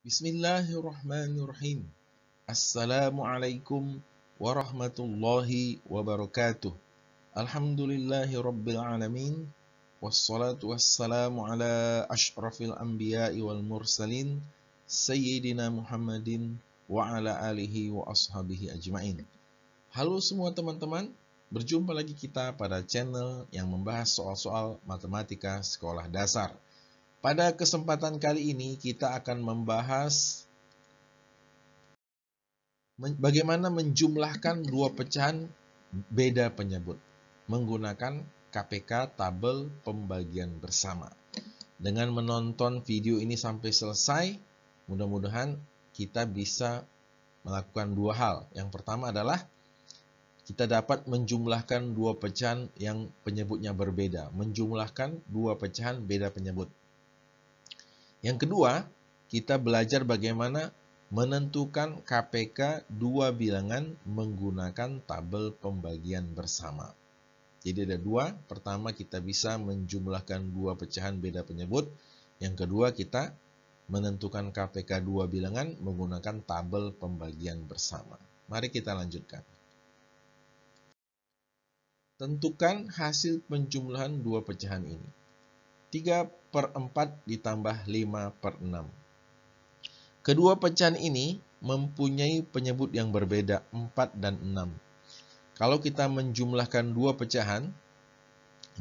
Bismillahirrahmanirrahim. Assalamualaikum warahmatullahi wabarakatuh. Alhamdulillahi rabbil alamin. Wassalatu wassalamu ala ashrafil anbiya'i wal mursalin Sayyidina Muhammadin wa ala alihi wa ashabihi ajma'in. Halo semua teman-teman, berjumpa lagi kita pada channel yang membahas soal-soal matematika sekolah dasar. Pada kesempatan kali ini kita akan membahas bagaimana menjumlahkan dua pecahan beda penyebut menggunakan KPK tabel pembagian bersama. Dengan menonton video ini sampai selesai, mudah-mudahan kita bisa melakukan dua hal. Yang pertama adalah kita dapat menjumlahkan dua pecahan yang penyebutnya berbeda, menjumlahkan dua pecahan beda penyebut. Yang kedua, kita belajar bagaimana menentukan KPK dua bilangan menggunakan tabel pembagian bersama. Jadi ada dua, pertama kita bisa menjumlahkan dua pecahan beda penyebut. Yang kedua kita menentukan KPK dua bilangan menggunakan tabel pembagian bersama. Mari kita lanjutkan. Tentukan hasil penjumlahan dua pecahan ini. 3/4 ditambah 5/6. Kedua pecahan ini mempunyai penyebut yang berbeda, 4 dan 6. Kalau kita menjumlahkan dua pecahan,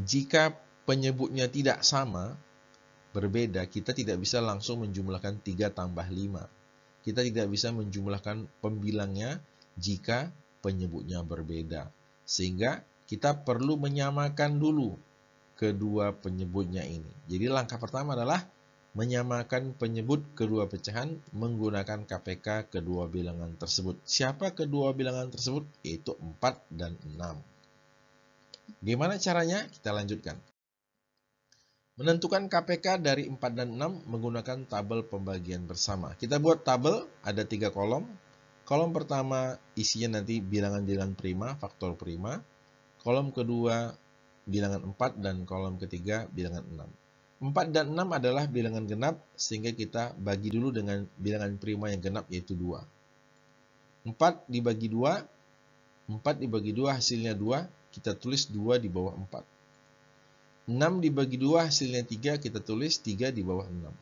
jika penyebutnya tidak sama, berbeda, kita tidak bisa langsung menjumlahkan 3 tambah 5. Kita tidak bisa menjumlahkan pembilangnya jika penyebutnya berbeda. Sehingga kita perlu menyamakan dulu kedua penyebutnya ini. Jadi langkah pertama adalah menyamakan penyebut kedua pecahan menggunakan KPK kedua bilangan tersebut. Siapa kedua bilangan tersebut? Yaitu 4 dan 6. Gimana caranya? Kita lanjutkan. Menentukan KPK dari 4 dan 6 menggunakan tabel pembagian bersama. Kita buat tabel, ada 3 kolom. Kolom pertama isinya nanti bilangan-bilangan prima, faktor prima. Kolom kedua bilangan 4 dan kolom ketiga bilangan 6. 4 dan 6 adalah bilangan genap sehingga kita bagi dulu dengan bilangan prima yang genap yaitu 2. 4 dibagi 2, 4 dibagi 2 hasilnya 2, kita tulis 2 di bawah 4. 6 dibagi 2 hasilnya 3, kita tulis 3 di bawah 6.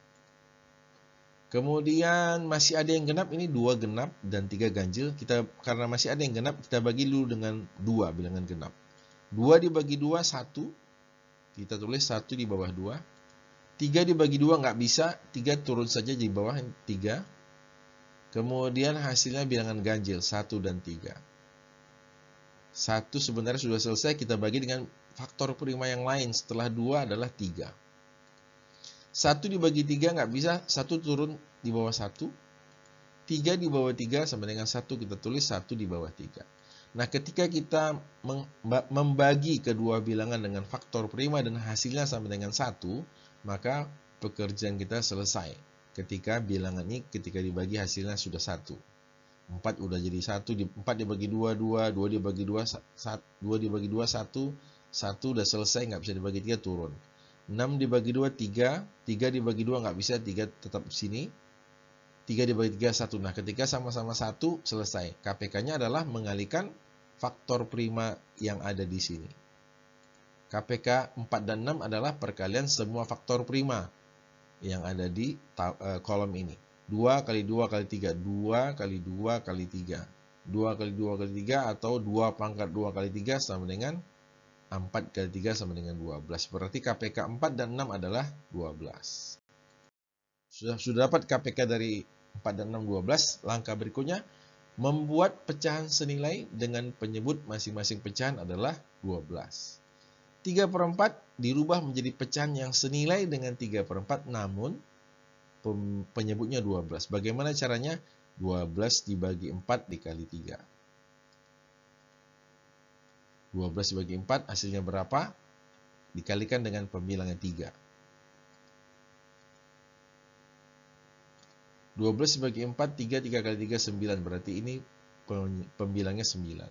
Kemudian masih ada yang genap, ini 2 genap dan 3 ganjil. Karena masih ada yang genap, kita bagi dulu dengan 2 bilangan genap. 2 dibagi 2, 1. Kita tulis 1 di bawah 2. 3 dibagi 2 nggak bisa, 3 turun saja di bawah 3. Kemudian hasilnya bilangan ganjil, 1 dan 3. 1 sebenarnya sudah selesai, kita bagi dengan faktor prima yang lain. Setelah 2 adalah 3. 1 dibagi 3 nggak bisa, 1 turun di bawah 1. 3 di bawah 3 sama dengan 1, kita tulis 1 di bawah 3. Nah, ketika kita membagi kedua bilangan dengan faktor prima dan hasilnya sama dengan 1, maka pekerjaan kita selesai. Ketika bilangan ini ketika dibagi hasilnya sudah 1. 4 udah jadi 1, 4 dibagi 2, 2, 2 dibagi 2, 2 dibagi 2, 1, 1 udah selesai, nggak bisa dibagi 3, turun. 6 dibagi 2, 3, 3 dibagi 2 nggak bisa, 3 tetap di sini. 3 dibagi 3, 1. Nah, ketika sama-sama 1, selesai. KPK-nya adalah mengalihkan faktor prima yang ada di sini. KPK 4 dan 6 adalah perkalian semua faktor prima yang ada di kolom ini. 2 kali 2 kali 3, 2 kali 2 kali 3. 2 kali 2 kali 3 atau 2 pangkat 2 kali 3 sama dengan 4 kali 3 sama dengan 12. Berarti KPK 4 dan 6 adalah 12. Sudah dapat KPK dari 4 dan 6, 12. Langkah berikutnya, membuat pecahan senilai dengan penyebut masing-masing pecahan adalah 12. 3/4 dirubah menjadi pecahan yang senilai dengan 3/4, namun penyebutnya 12. Bagaimana caranya? 12 dibagi 4 dikali 3. 12 dibagi 4 hasilnya berapa? Dikalikan dengan pembilangnya 3. 12 dibagi 4, 3 kali 3, 9. Berarti ini pembilangnya 9.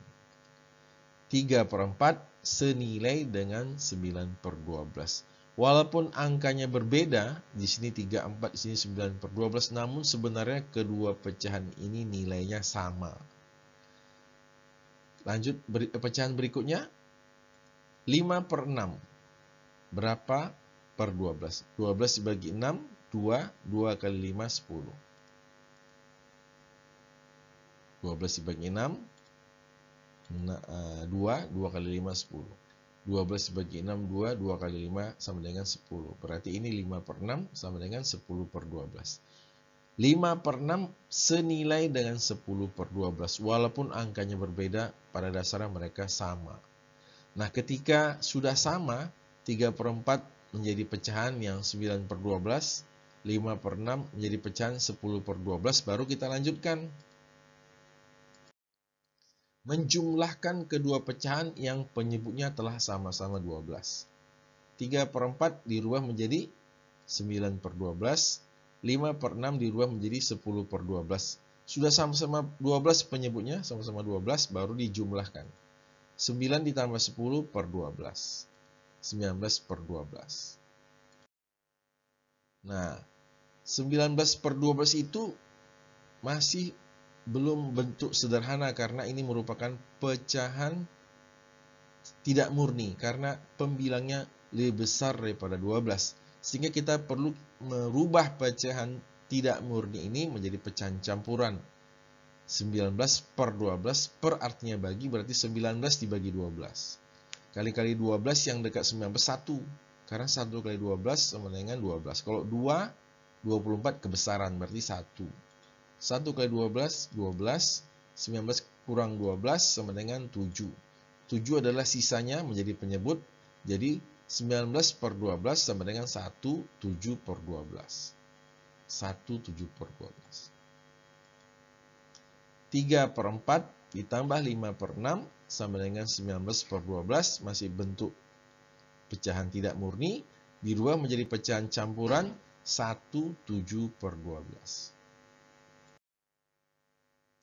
3/4 senilai dengan 9/12. Walaupun angkanya berbeda, di sini 34, di sini 9/12, namun sebenarnya kedua pecahan ini nilainya sama. Lanjut, pecahan berikutnya, 5/6. Berapa per 12? 12 dibagi 6, 2, 2 kali 5, 10. 12 dibagi 6, 2, 2 kali 5, 10. 12 dibagi 6, 2, 2 kali 5 sama dengan 10. Berarti ini 5/6 sama dengan 10/12. 5/6 senilai dengan 10/12. Walaupun angkanya berbeda, pada dasarnya mereka sama. Nah, ketika sudah sama, 3/4 menjadi pecahan yang 9/12, 5/6 menjadi pecahan 10/12, baru kita lanjutkan. Menjumlahkan kedua pecahan yang penyebutnya telah sama-sama 12. 3/4 dirubah menjadi 9/12, 5/6 dirubah menjadi 10/12. Sudah sama-sama 12 penyebutnya, sama-sama 12, baru dijumlahkan. 9 ditambah 10/12. 19/12. Nah, 19/12 itu masih belum bentuk sederhana karena ini merupakan pecahan tidak murni karena pembilangnya lebih besar daripada 12. Sehingga kita perlu merubah pecahan tidak murni ini menjadi pecahan campuran. 19/12 per artinya bagi, berarti 19 dibagi 12. Kali-kali 12 yang dekat 19, 1. Karena 1 kali 12 sama dengan 12. Kalau 2, 24 kebesaran, berarti 1. 1 kali 12, 12. 19 kurang 12 sama dengan 7. 7 adalah sisanya menjadi penyebut. Jadi 19/12 sama dengan 1, 7/12. 1, 7/12. 3/4 ditambah 5/6 sama dengan 19/12, masih bentuk pecahan tidak murni, dirubah menjadi pecahan campuran 1, 7/12.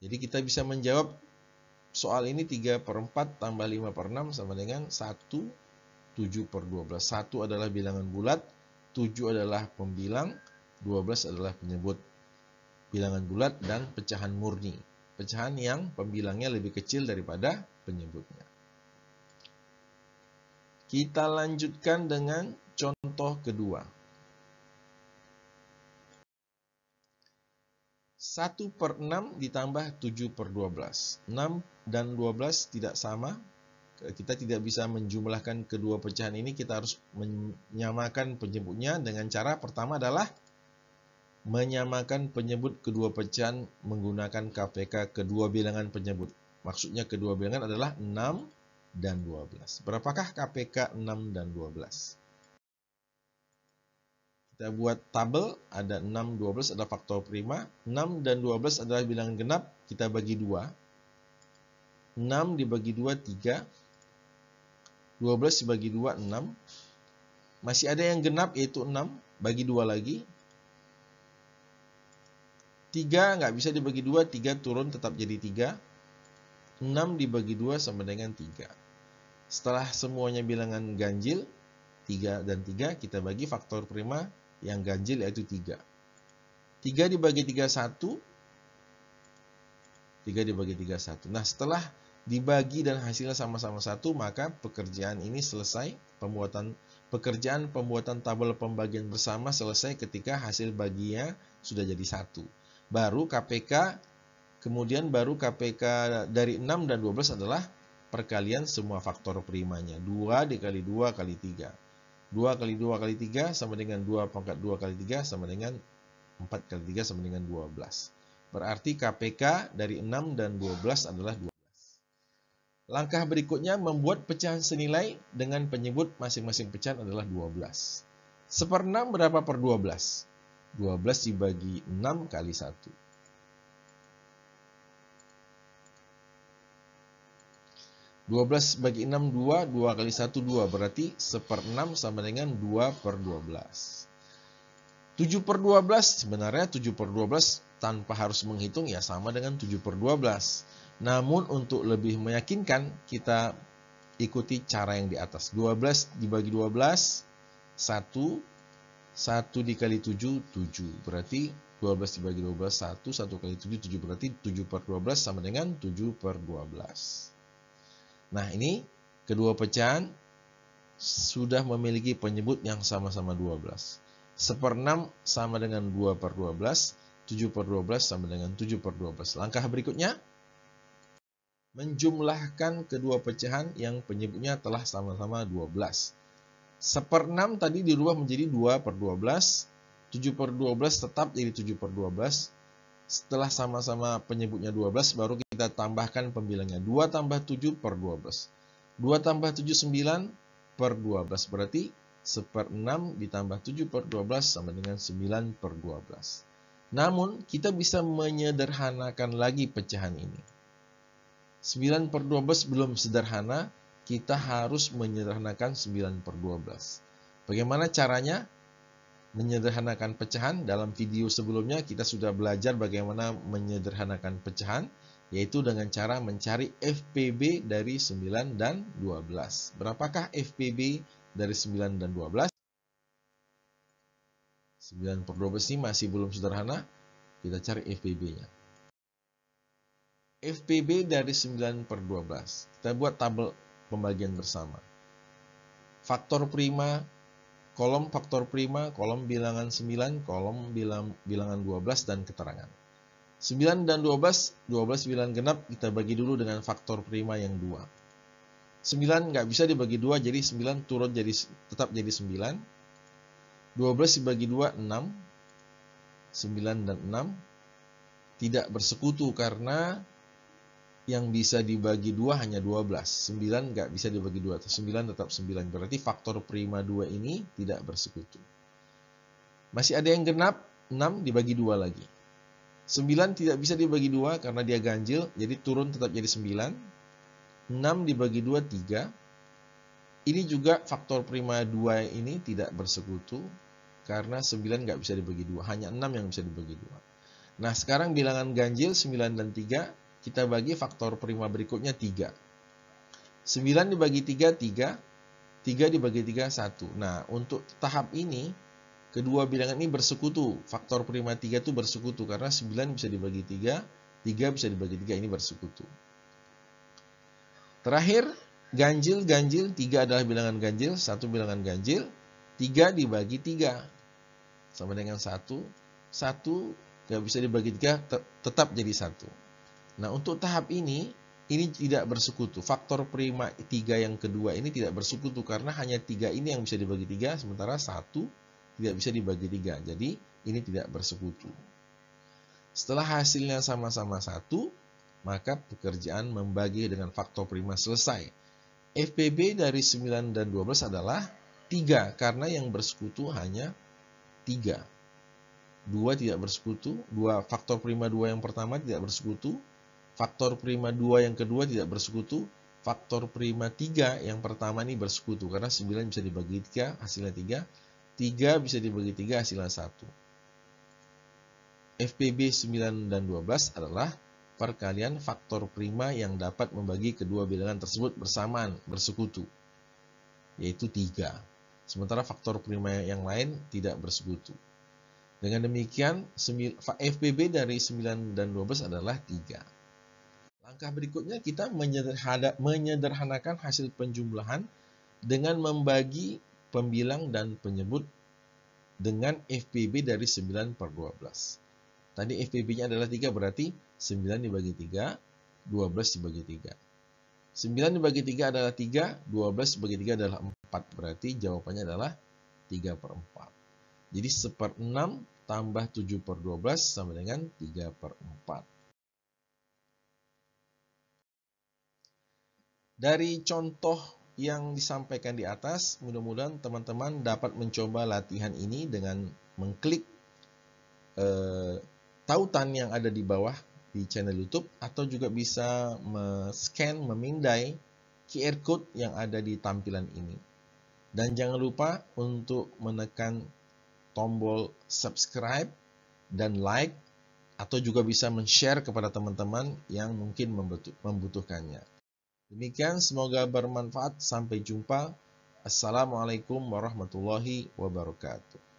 Jadi kita bisa menjawab soal ini 3/4 tambah 5/6 sama dengan 1, 7/12. 1 adalah bilangan bulat, 7 adalah pembilang, 12 adalah penyebut. Bilangan bulat dan pecahan murni. Pecahan yang pembilangnya lebih kecil daripada penyebutnya. Kita lanjutkan dengan contoh kedua. 1/6 ditambah 7/12. 6 dan 12 tidak sama. Kita tidak bisa menjumlahkan kedua pecahan ini. Kita harus menyamakan penyebutnya dengan cara pertama adalah menyamakan penyebut kedua pecahan menggunakan KPK kedua bilangan penyebut. Maksudnya kedua bilangan adalah 6 dan 12. Berapakah KPK 6 dan 12? Kita buat tabel, ada 6, 12 adalah faktor prima. 6 dan 12 adalah bilangan genap, kita bagi 2. 6 dibagi 2, 3. 12 dibagi 2, 6. Masih ada yang genap, yaitu 6. Bagi 2 lagi. 3 nggak bisa dibagi 2, 3 turun tetap jadi 3. 6 dibagi 2 sama dengan 3. Setelah semuanya bilangan ganjil, 3 dan 3, kita bagi faktor prima yang ganjil yaitu 3. 3 dibagi 3, 1. 3 dibagi 3, 1. Nah, setelah dibagi dan hasilnya sama-sama 1, maka pekerjaan ini selesai. Pekerjaan pembuatan tabel pembagian bersama selesai ketika hasil baginya sudah jadi 1. Baru KPK, kemudian baru KPK dari 6 dan 12 adalah perkalian semua faktor primanya. 2 dikali 2 kali 3. 2 kali 2 kali 3 sama dengan 2 pangkat 2 kali 3 sama dengan 4 kali 3 sama dengan 12. Berarti KPK dari 6 dan 12 adalah 12. Langkah berikutnya membuat pecahan senilai dengan penyebut masing-masing pecahan adalah 12. 1/6 berapa per 12? 12 dibagi 6 kali 1. 12 bagi 6, 2. 2 kali 1, 2. Berarti 1/6 sama dengan 2 per 12. 7 per 12, sebenarnya 7 per 12 tanpa harus menghitung ya sama dengan 7 per 12. Namun untuk lebih meyakinkan, kita ikuti cara yang di atas. 12 dibagi 12, 1, 1 dikali 7, 7. Berarti 12 dibagi 12, 1, 1 kali 7, 7. Berarti 7 per 12 sama dengan 7 per 12. Nah, ini kedua pecahan sudah memiliki penyebut yang sama-sama 12. 1/6 sama dengan 2 per 12, 7 per 12 sama dengan 7 per 12. Langkah berikutnya, menjumlahkan kedua pecahan yang penyebutnya telah sama-sama 12. 1/6 tadi dirubah menjadi 2 per 12, 7 per 12 tetap jadi 7 per 12. Setelah sama-sama penyebutnya 12, baru kita tambahkan pembilangnya. 2 tambah 7 per 12. 2 tambah 7, 9 per 12. Berarti 1/6 ditambah 7 per 12 sama dengan 9 per 12. Namun, kita bisa menyederhanakan lagi pecahan ini. 9 per 12 belum sederhana, kita harus menyederhanakan 9 per 12. Bagaimana caranya menyederhanakan pecahan? Dalam video sebelumnya kita sudah belajar bagaimana menyederhanakan pecahan, yaitu dengan cara mencari FPB dari 9 dan 12. Berapakah FPB dari 9 dan 12? 9 per 12 ini masih belum sederhana, kita cari FPB-nya. FPB dari 9 per 12. Kita buat tabel pembagian bersama. Faktor prima, kolom faktor prima, kolom bilangan 9, kolom bilangan 12, dan keterangan. 9 dan 12, 12 bilangan genap, kita bagi dulu dengan faktor prima yang 2. 9 nggak bisa dibagi 2, jadi 9 turun tetap jadi 9. 12 dibagi 2, 6. 9 dan 6 tidak bersekutu karena yang bisa dibagi 2 hanya 12. 9 nggak bisa dibagi 2. 9 tetap 9. Berarti faktor prima 2 ini tidak bersekutu. Masih ada yang genap, 6 dibagi 2 lagi. 9 tidak bisa dibagi 2 karena dia ganjil, jadi turun tetap jadi 9. 6 dibagi 2, 3. Ini juga faktor prima 2 ini tidak bersekutu karena 9 nggak bisa dibagi 2. Hanya 6 yang bisa dibagi 2. Nah, sekarang bilangan ganjil 9 dan 3. Kita bagi faktor prima berikutnya 3. 9 dibagi 3, 3. 3 dibagi 3, 1. Nah, untuk tahap ini, kedua bilangan ini bersekutu. Faktor prima 3 itu bersekutu karena 9 bisa dibagi 3, 3 bisa dibagi 3, ini bersekutu. Terakhir, ganjil, 3 adalah bilangan ganjil, 1 bilangan ganjil. 3 dibagi 3 sama dengan 1. 1 nggak bisa dibagi 3, tetap jadi 1. Nah, untuk tahap ini tidak bersekutu. Faktor prima 3 yang kedua ini tidak bersekutu karena hanya 3 ini yang bisa dibagi 3, sementara 1 tidak bisa dibagi 3. Jadi, ini tidak bersekutu. Setelah hasilnya sama-sama 1, maka pekerjaan membagi dengan faktor prima selesai. FPB dari 9 dan 12 adalah 3 karena yang bersekutu hanya 3. 2 tidak bersekutu, faktor prima 2 yang pertama tidak bersekutu. Faktor prima 2 yang kedua tidak bersekutu. Faktor prima 3 yang pertama ini bersekutu karena 9 bisa dibagi 3, hasilnya 3. 3 bisa dibagi 3, hasilnya 1. FPB 9 dan 12 adalah perkalian faktor prima yang dapat membagi kedua bilangan tersebut bersamaan, bersekutu, yaitu 3. Sementara faktor prima yang lain tidak bersekutu. Dengan demikian, FPB dari 9 dan 12 adalah 3. Langkah berikutnya kita menyederhanakan hasil penjumlahan dengan membagi pembilang dan penyebut dengan FPB dari 9 per 12. Tadi FPB-nya adalah 3, berarti 9 dibagi 3, 12 dibagi 3. 9 dibagi 3 adalah 3, 12 dibagi 3 adalah 4. Berarti jawabannya adalah 3 per 4. Jadi 1/6 tambah 7 per 12 sama dengan 3 per 4. Dari contoh yang disampaikan di atas, mudah-mudahan teman-teman dapat mencoba latihan ini dengan mengklik tautan yang ada di bawah di channel YouTube, atau juga bisa memindai QR code yang ada di tampilan ini. Dan jangan lupa untuk menekan tombol subscribe dan like, atau juga bisa men-share kepada teman-teman yang mungkin membutuhkannya. Demikian, semoga bermanfaat. Sampai jumpa. Assalamualaikum warahmatullahi wabarakatuh.